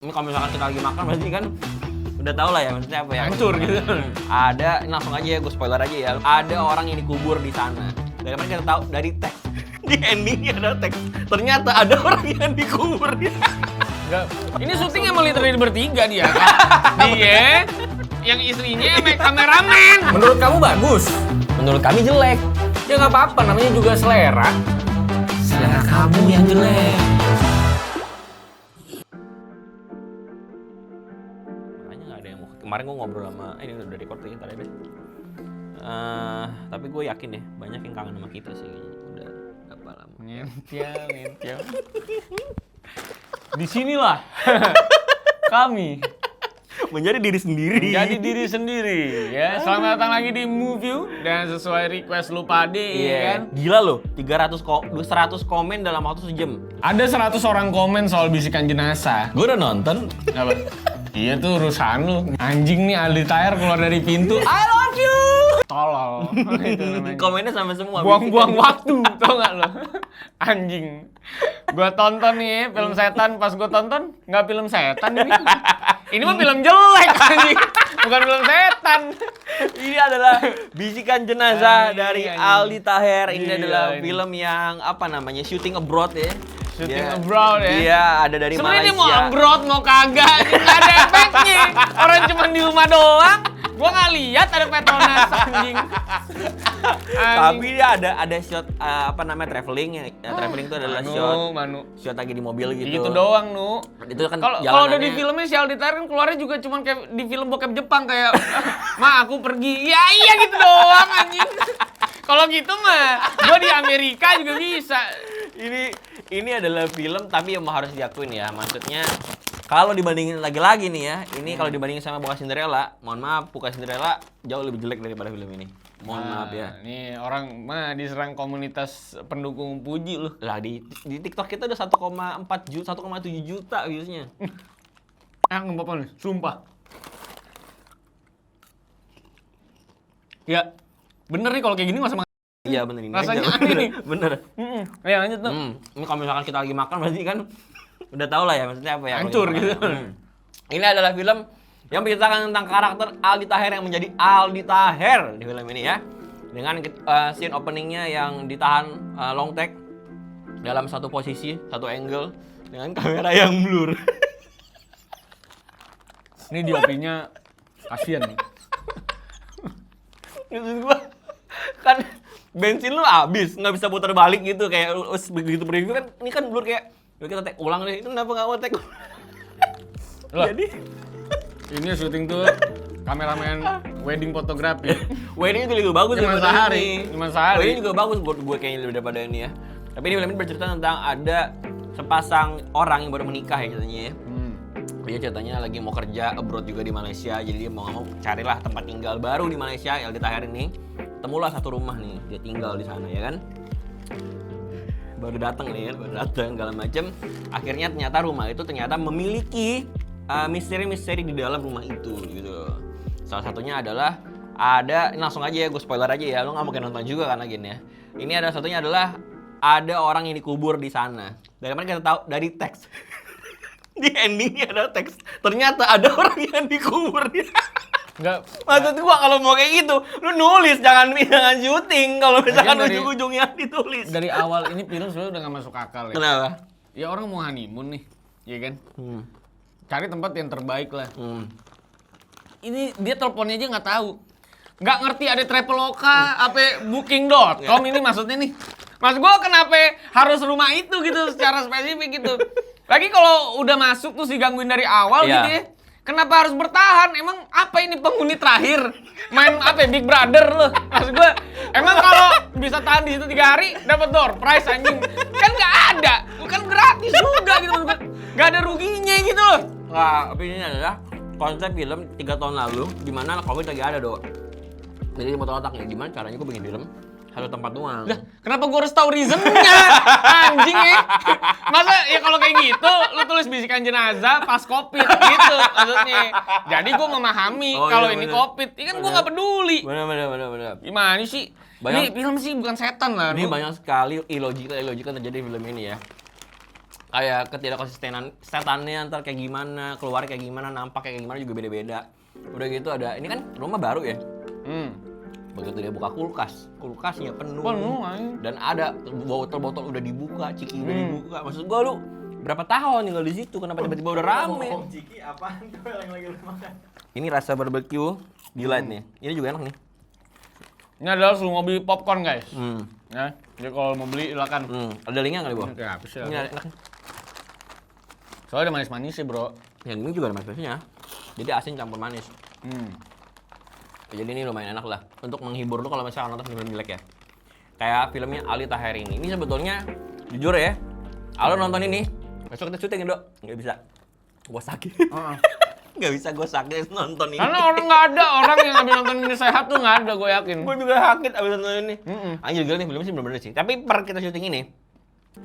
Ini kalau misalkan kita lagi makan berarti kan udah tau lah ya maksudnya apa ya. Hancur gitu. Ada, ini langsung aja ya, gue spoiler aja ya. Ada orang yang dikubur di sana. Dari mana kita tahu? Dari teks. Di endingnya ada teks. Ternyata ada orang yang dikubur di sana. Enggak. Ini syuting emang literally bertiga dia kan? Dia, yang istrinya sama kameramen. Menurut kamu bagus? Menurut kami jelek. Ya nggak apa-apa, namanya juga selera. Selera kamu yang jelek. Makanya nggak ada yang mau. Kemarin gue ngobrol sama, ini udah record ya, ntar ya deh. Tapi gue yakin deh, banyak yang kangen sama kita sih. Udah berapa lama. Nyentil. Disinilah kami Menjadi diri sendiri. jadi diri sendiri ya. Selamat datang lagi di Movie dan sesuai request lu pade ya kan. Gila loh, 100 komen dalam waktu sejam. Ada 100 orang komen soal bisikan jenazah. Gue udah nonton. Apa? Iya tuh urusan lu. Anjing nih Aldi Taher keluar dari pintu. I love you. Tolol. Itu namanya. Komennya sama semua. Buang-buang waktu, tau gak lo? Anjing. Gua tonton nih film setan, pas gua tonton nggak film setan ini. Ini mah film jelek anjing. Bukan film setan. Ini adalah bisikan jenazah dari anjing. Aldi Taher. Ini Gila, adalah ini. film yang apa namanya? Shooting abroad ya. Shooting Dia- abroad ya. Iya, ada dari Sebenarnya dia Malaysia. mau abroad mau kagak, ini nggak ada efeknya. Orang cuma di rumah doang. Gua nggak lihat ada Petronas anjing. Tapi dia ada shot apa namanya traveling ya. Traveling itu adalah Manu. shot lagi di mobil gitu. Gitu doang, Nu. Itu kan Kalau udah di filmnya si Aldi Taher kan keluarnya juga cuman kayak di film bokep Jepang kayak "Ma, aku pergi." Ya iya gitu doang anjing. Kalau gitu mah gua di Amerika juga bisa. Ini adalah film tapi yang harus diakuin ya. Maksudnya kalau dibandingin lagi-lagi nih ya, ini kalau dibandingin sama Buka Cinderella, mohon maaf, Buka Cinderella jauh lebih jelek daripada film ini. Mohon maaf ya. Nih orang mah diserang komunitas pendukung Puji loh. Lah di TikTok kita udah 1,4 juta, 1,7 juta viewsnya. Nggak apa-apa nih, sumpah. Ya, bener nih kalau kayak gini nggak sama. Iya bener ini. Rasanya aja. aneh nih. Bener. Ya lanjut tuh. Ini kalau misalkan kita lagi makan berarti kan udah tau lah ya maksudnya apa ya. kalau Hancur kita gitu. makan. Ini adalah film yang menceritakan tentang karakter Aldi Taher yang menjadi Aldi Taher di film ini ya. Dengan scene openingnya yang ditahan long take dalam satu posisi, satu angle dengan kamera yang blur. Ini DOP-nya kasian nih. Maksud gua kan bensin lu habis, nggak bisa putar balik gitu kayak begitu preview kan ini kan blur kayak "Yuk kita take ulang deh, itu kenapa nggak mau take ulang?" Loh. Jadi Ini syuting tuh kameramen wedding fotografi. wedding itu lebih bagus Cuma daripada sehari, ini. cuma sehari. Wedding juga bagus buat gue kayaknya lebih daripada ini ya. Tapi ini film ini bercerita tentang ada sepasang orang yang baru menikah ya ceritanya ya. Dia ceritanya lagi mau kerja abroad juga di Malaysia, jadi dia mau carilah tempat tinggal baru di Malaysia. Aldi Taher ini temulah satu rumah nih, dia tinggal di sana ya kan. Baru datang nih kan, baru datang segala macem. Akhirnya ternyata rumah itu ternyata memiliki misteri-misteri di dalam rumah itu gitu. Salah satunya adalah ada, ini langsung aja ya, gue spoiler aja ya, lo nggak mungkin nonton juga kan lagi ya. Ini ada satunya adalah ada orang yang dikubur di sana. Dari mana kita tahu? Dari teks. Di endingnya ada teks. Ternyata ada orang yang dikubur di sana. Enggak. Maksud gua kalau mau kayak gitu, lu nulis jangan syuting. Kalau misalkan dari- ujung-ujungnya ditulis. Dari awal ini film sebenarnya udah nggak masuk akal ya. Kenapa? Ya orang mau honeymoon nih, ya kan? Cari tempat yang terbaik lah. Ini dia teleponnya aja nggak tahu. Nggak ngerti ada Traveloka, apa booking.com ini maksudnya nih. Mas gua kenapa harus rumah itu gitu secara spesifik gitu. Lagi kalau udah masuk tuh digangguin dari awal Iya. gitu ya. Kenapa harus bertahan? Emang apa ini penghuni terakhir? Main apa ya, Big Brother loh. Maksud gua, emang kalau bisa tahan di situ 3 hari dapat door prize anjing. Kan nggak ada. Bukan gratis juga gitu maksud gua. Nggak ada ruginya gitu loh. Nah, tapi ini adalah konsep film 3 tahun lalu di mana Covid lagi ada, Dok. Jadi motor otak nih, gimana caranya gue bikin film satu tempat doang. Lah, kenapa gue harus tahu reasonnya? Anjing ya. Masa ya kalau kayak gitu, lu tulis bisikan jenazah pas Covid gitu maksudnya. Jadi gue memahami Oh, kalau iya, ini bener. Covid. Ini kan gue nggak peduli. Bener. Gimana sih? Banyak- Ini film sih bukan setan lah. Ini Lu. banyak sekali illogical terjadi di film ini ya. kayak ketidakkonsistenan setannya antar kayak gimana, keluar kayak gimana, nampak kayak gimana juga beda-beda. Udah gitu ada, ini kan rumah baru ya. Begitu dia buka kulkasnya penuh. Dan ada botol-botol udah dibuka, ciki udah dibuka. Maksud gua lu berapa tahun tinggal di situ? Kenapa tiba-tiba udah rame? Ciki apaan tuh yang lagi lu makan? Ini rasa barbecue delight nih. Ini juga enak nih. Ini adalah Slungobi popcorn guys. Ya, jadi kalau mau beli silakan. Ada linknya kali, Bo? Kayak apa sih? Ini enak nih. Soalnya ada manis-manis sih bro. Yang ini juga ada manis-manisnya. Jadi asin campur manis. Jadi ini lumayan enak lah untuk menghibur lu kalau misalnya nonton film jelek ya. Kayak filmnya Aldi Taher ini. Ini sebetulnya jujur ya, kalau nonton ini besok kita syuting ya, Dok. Nggak bisa. Gua sakit. Nggak bisa gua sakit nonton ini. Karena orang nggak ada orang yang abis nonton ini sehat tuh nggak ada, gue yakin. Gua juga sakit abis nonton ini. Anjir gila nih filmnya sih bener-bener sih. Tapi per kita syuting ini,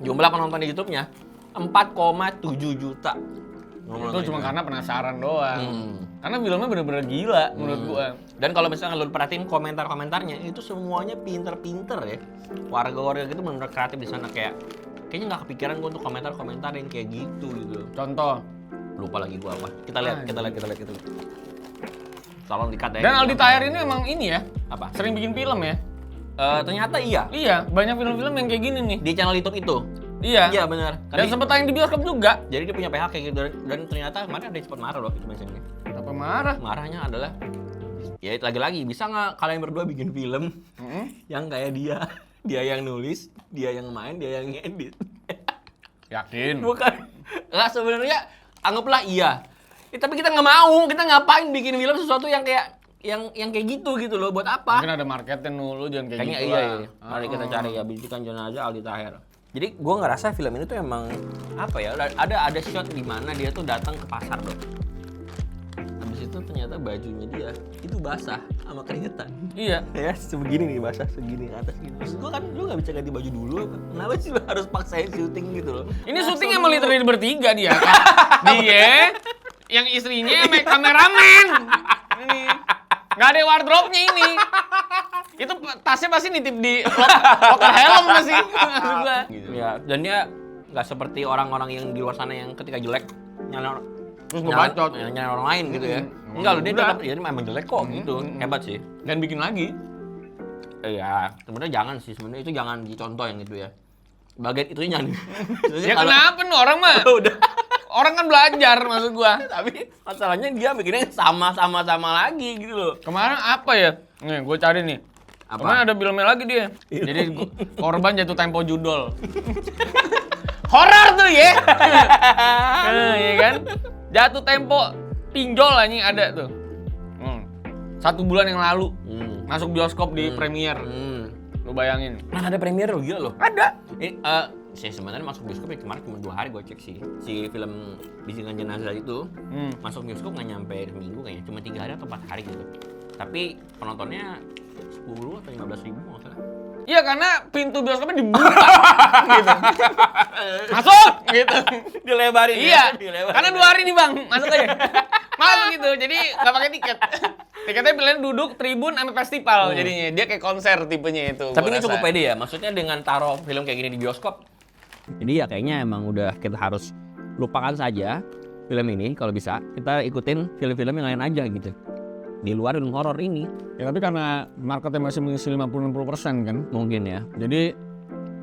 jumlah penonton di YouTube-nya 4,7 juta. Itu cuma karena penasaran doang. Karena filmnya bener-bener gila menurut gua. Dan kalau misalnya lu perhatiin komentar-komentarnya, itu semuanya pinter-pinter ya. Warga-warga gitu bener-bener kreatif di sana kayaknya nggak kepikiran gua untuk komentar-komentar yang kayak gitu. Contoh. Lupa lagi gua apa. Kita lihat. Tolong di-cut ya. Dan Aldi Taher ini emang ini ya, Apa? sering bikin film ya. Ternyata iya. Iya, banyak film-film yang kayak gini nih. Di channel YouTube itu. Iya. Iya benar. Dan sempet tayang di bioskop juga. Jadi dia punya PH kayak gitu dan ternyata kemarin ada yang sempat marah loh itu mentionnya. Kenapa marah? Marahnya adalah ya lagi-lagi bisa nggak kalian berdua bikin film yang kayak dia yang nulis, dia yang main, dia yang ngedit. Yakin? Bukan. Nggak sebenarnya anggaplah iya. Tapi kita nggak mau, kita ngapain bikin film sesuatu yang kayak yang kayak gitu loh, buat apa? Mungkin ada marketnya dulu, jangan kayak Kayaknya gitu iya. lah. Mari kita cari ya bisikan jenazah Aldi Taher. Jadi gue ngerasa film ini tuh emang apa ya? Ada shot di mana dia tuh datang ke pasar dong. Habis itu ternyata bajunya dia itu basah sama keringetan. Iya. Ya sebegini nih basah segini ke atas gitu. Maksud gue kan lu nggak bisa ganti baju dulu apa? Kenapa sih lu harus paksain syuting gitu loh? Ini syuting emang literally bertiga dia. Dia, yang istrinya sama kameramen. Ini. Nggak ada wardrobe-nya ini. Itu tasnya pasti nitip di locker helm masih. Maksud gua. Gitu. Ya, dan dia nggak seperti orang-orang yang di luar sana yang ketika jelek nyalain Terus ngebacot. nyalain orang lain gitu ya. Enggak loh, dia tetap ya memang jelek kok gitu. Hebat sih. Dan bikin lagi. Iya, sebenarnya jangan sih, sebenarnya itu jangan dicontoh yang itu ya. Bagian itu jangan. Ya kenapa nih orang mah? Udah. Orang kan belajar maksud gua. Tapi masalahnya dia bikinnya sama lagi gitu loh. Kemarin apa ya? Nih, gua cari nih. Apa? Kemarin ada filmnya lagi dia. Jadi korban jatuh tempo judol. Horor tuh ya. Iya kan? Jatuh tempo pinjol anjing ada tuh. 1 bulan yang lalu masuk bioskop di premier. Lu bayangin. Nah, ada premier loh, gila loh. Ada. Saya sebenarnya masuk bioskop ya kemarin cuma 2 hari gue cek sih. Si film Bisikan Jenazah itu masuk bioskop nggak nyampe seminggu kayaknya, cuma 3 hari atau 4 hari gitu. Tapi penontonnya 10 atau 15 ribu nggak salah. Iya karena pintu bioskopnya dibuka gitu. Masuk gitu. Dilebarin Iya. Dilebarin. Karena 2 hari nih Bang, masuk aja. Masuk gitu. Jadi nggak pakai tiket. Tiketnya pilihan duduk tribun sama festival jadinya. Dia kayak konser tipenya itu. Tapi ini cukup pede ya, maksudnya dengan taruh film kayak gini di bioskop. Jadi ya kayaknya emang udah kita harus lupakan saja film ini kalau bisa. Kita ikutin film-film yang lain aja gitu. Di luar film horor ini. Ya tapi karena marketnya masih mengisi 50-60% kan. Mungkin ya. Jadi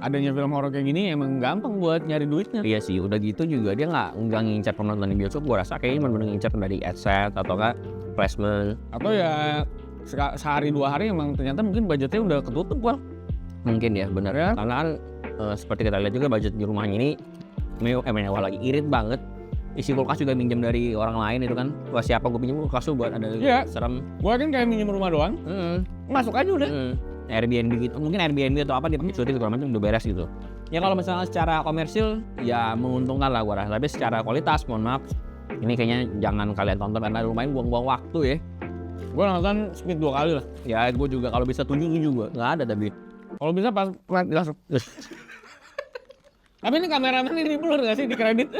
adanya film horor kayak gini emang gampang buat nyari duitnya. Iya sih, udah gitu juga dia nggak ngincar penonton di bioskop. Gua rasa kayaknya bener-bener ngincar dari adsense atau nggak placement. Atau ya sehari 2 hari emang ternyata mungkin budgetnya udah ketutup gua. Mungkin ya, benar. Ya. Karena kan seperti kita lihat juga budget di rumahnya ini mewah lagi, irit banget. Isi kulkas juga minjem dari orang lain itu kan. Wah siapa gue pinjem kulkas tuh buat ada serem. Gua kan kayak minjem rumah doang. Masuk aja udah. Airbnb gitu, mungkin Airbnb atau apa dia pakai syuting segala macam udah beres gitu. Ya kalau misalnya secara komersil ya menguntungkan lah gua rasa. Tapi secara kualitas mohon maaf, ini kayaknya jangan kalian tonton karena lumayan buang-buang waktu ya. Gua nonton speed 2 kali lah. Ya gue juga kalau bisa 7 gua nggak ada tapi. Kalau bisa pas langsung. Tapi ini kameramen ini blur nggak sih di kredit?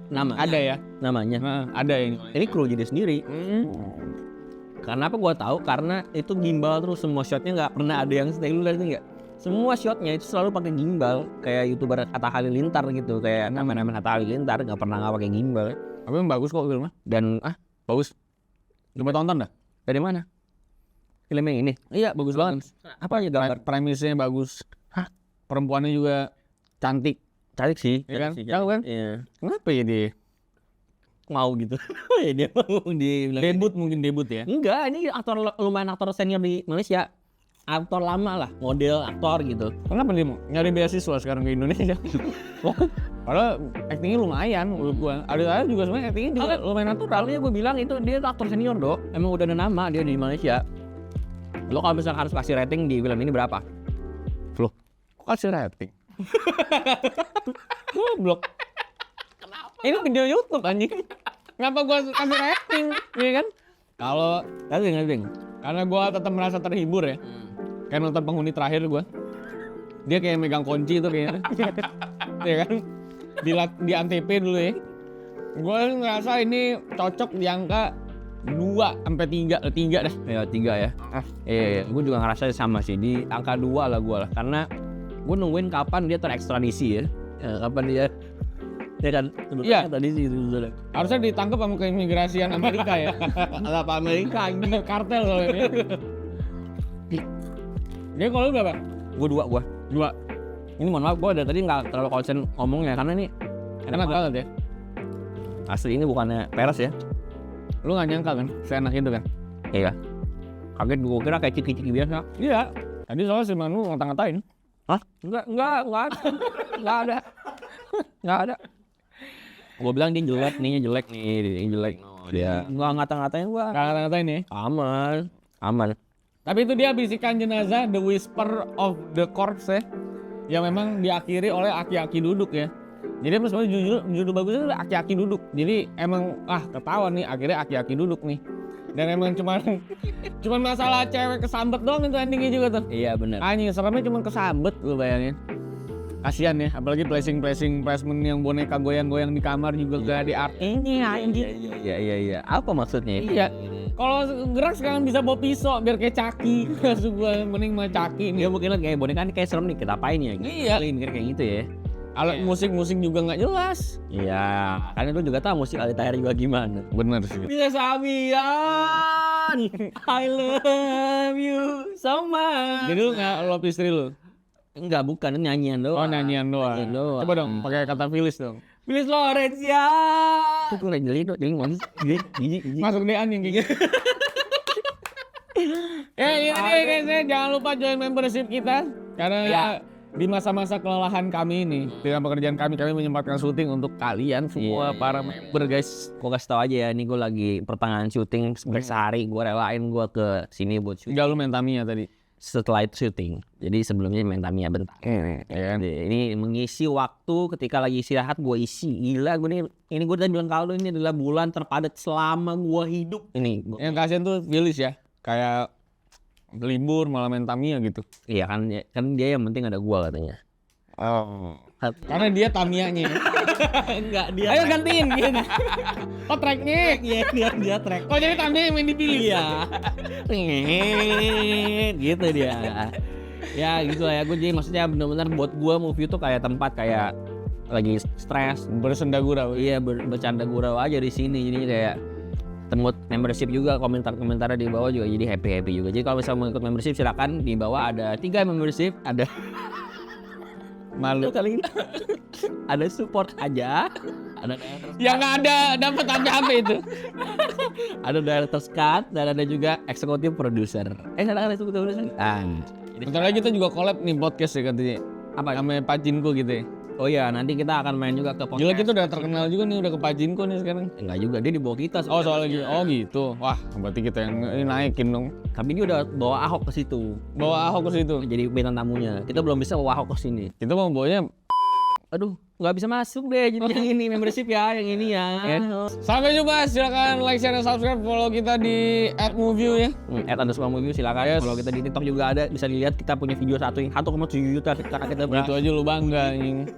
Nama Ada ya. namanya. Nah, ada ini. Ini kru jadi sendiri. Karena apa gua tahu? Karena itu gimbal terus semua shotnya nggak pernah ada yang stay. Lu lihat nggak? semua shotnya itu selalu pakai gimbal, kayak YouTuber Atta Halilintar gitu, kayak nama-nama Atta Halilintar nggak pernah nggak pakai gimbal. Tapi yang bagus kok filmnya. Dan Bagus. Coba tonton dah. dari mana? Film yang ini? Iya, bagus banget. Apa aja gambar? Premisnya bagus. Perempuannya juga cantik. Cantik sih. Iya kan? cantik sih, Tahu kan? Iya. Kenapa ya dia? Mau gitu. Ya dia mau dibilang. Debut mungkin debut ya. Enggak, ini lumayan aktor senior di Malaysia. Aktor lama lah, model, aktor gitu. Kenapa dia mau nyari beasiswa sekarang ke Indonesia? Padahal actingnya lumayan menurut gua. Ada juga sebenarnya actingnya juga lumayan natural. Soalnya gue bilang itu dia aktor senior dok. Emang udah ada nama dia di Malaysia. Lo kalau misalnya harus kasih rating di film ini berapa? Loh, kok kasih rating? Goblok. Kenapa? Ini video YouTube anjing. Kenapa gua kasih rating? Iya kan? Kalau Nggak. karena gua tetap merasa terhibur ya. Kayak nonton Penghuni Terakhir gua. Dia kayak megang kunci itu kayaknya. Iya kan? Di Antv dulu ya. Gua ngerasa ini cocok di angka 2 sampai 3 dah. Ya 3 ya. Iya. Gue juga ngerasa sama sih di angka 2 lah gue lah. Karena gue nungguin kapan dia terekstradisi ya. Kapan dia kan? Iya. Tadi sih itu sudah. Harusnya ditangkap sama keimigrasian Amerika ya. Apa Amerika? Kartel kalau ini. Dia kalau lu berapa? Gue 2. 2. Ini mohon maaf gue dari tadi nggak terlalu konsen ngomongnya karena ini Enak banget ya. asli ini bukannya peres ya. Lu gak nyangka kan seenak itu kan? Iya. Kaget gue kira kayak ciki-ciki biasa. Iya. Tadi soalnya si Manu ngata-ngatain. Hah? Enggak ada. Enggak ada. Gue bilang dia jelek, nih jelek nih, dia jelek. Dia nggak ngata-ngatain gua. Gak ngata-ngatain ya. Aman. Tapi itu dia bisikan jenazah, The Whisper of the Corpse ya. Yang memang diakhiri oleh aki-aki duduk ya. Jadi emang sebenarnya judul bagusnya itu aki-aki duduk. Jadi emang ketahuan nih akhirnya aki-aki duduk nih. Dan emang cuman masalah cewek kesambet doang itu endingnya juga tuh. Iya benar. Anjing seremnya cuman kesambet lu bayangin. Kasian ya, apalagi placement yang boneka goyang-goyang di kamar juga gak di art. Ini anjing. Iya. Apa maksudnya itu? Iya. Kalau gerak sekarang bisa bawa pisau biar kayak Caki. Maksud gua mending mah Caki nih. Dia mungkin kayak boneka kayak serem nih, kita apain ya? Iya. Mikir kayak gitu ya. Alat musik juga nggak jelas. Iya, karena lu juga tahu musik Aldi Taher juga gimana. Bener sih. Bisa Sabian, I love you so much. Jadi lu nggak love istri lu? Enggak, bukan, ini nyanyian doang. Oh nyanyian doang. Nyanyian doang. Coba dong pakai kata Phyllis dong. Phyllis Lorencia. Itu gue lagi jeli ngomong gigi. Masuk DeAn yang kayak gitu. Ini guys, jangan lupa join membership kita karena Ya. di masa-masa kelelahan kami ini dengan pekerjaan kami menyempatkan syuting untuk kalian semua Iya. para member guys. Gue kasih tau aja ya, ini gue lagi pertengahan syuting, sehari gue relain gue ke sini buat syuting. Enggak lu main Tamiya tadi. Setelah itu syuting, jadi sebelumnya main Tamiya bentar. Ya kan? Ini mengisi waktu ketika lagi istirahat gue isi. Gila gue nih, ini gue tadi bilang kalau ini adalah bulan terpadat selama gue hidup. Ini gua- Yang kasihan tuh Phyllis ya, kayak libur malah main Tamiya gitu. iya kan dia yang penting ada gue katanya. Oh. Karena dia Tamiyanya. Enggak dia. Ayo gantiin gitu. Oh tracknya. Iya dia track. Oh jadi Tamiya yang main dipilih. Iya. Gitu dia. Ya gitu lah ya, gue jadi maksudnya benar-benar buat gue movie tuh kayak tempat kayak lagi stres, Bersenda gurau. iya bercanda gurau aja di sini, jadi kayak temut membership juga, komentar-komentarnya di bawah juga jadi happy juga. Jadi kalau misalnya mau ikut membership silakan, di bawah ada 3 membership, ada Malu. kali ini ada support aja, ada director's Yang nggak ada dapat apa itu. ada director's cut, dan ada juga executive producer. Ada executive producer. Bentar lagi kita juga collab nih podcast ya katanya. Apa? Namanya Pajinko gitu ya. Oh iya, nanti kita akan main juga ke podcast. Gila kita udah terkenal juga nih, udah ke Pajinko nih sekarang. Enggak juga, dia di bawah kita. Oh soalnya gitu. Wah berarti kita yang ini naikin dong. Tapi dia udah bawa Ahok ke situ. Bawa Ahok ke situ. Jadi bintang tamunya. Kita belum bisa bawa Ahok ke sini. Kita mau bawanya Aduh, nggak bisa masuk deh jadi yang ini membership ya, yang ini ya. Sampai jumpa, silakan like, share, dan subscribe, follow kita di @moview ya. @_movie silakan. Kalau kita di TikTok juga ada, bisa dilihat kita punya video 1,7 juta karena kita Itu aja lu bangga anjing.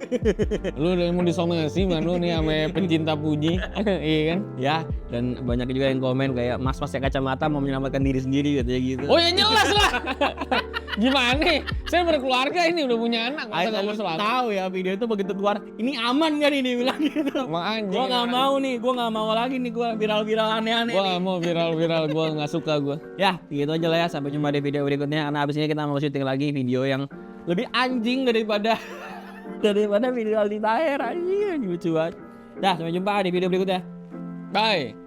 Lu udah mau disomasi mah lu nih sama pencinta puji. Iya kan? ya, dan banyak juga yang komen kayak mas-mas yang kacamata mau menyelamatkan diri sendiri katanya gitu. Oh ya jelas lah. Gimana nih? Saya berkeluarga ini udah punya anak. Masa Ayo nggak mau kamu selamat? tahu ya video itu begitu keluar, ini aman gak nih dia bilang gitu. Emang anjing. Gua nggak mau nih, gua nggak mau lagi nih gua viral-viral aneh-aneh. Gua nih. nggak mau viral-viral, gua nggak suka gua. Ya, gitu aja lah ya. Sampai jumpa di video berikutnya. Karena abis ini kita mau syuting lagi video yang lebih anjing daripada video Aldi Taher. Anjing lucu banget. Dah, sampai jumpa di video berikutnya. Bye.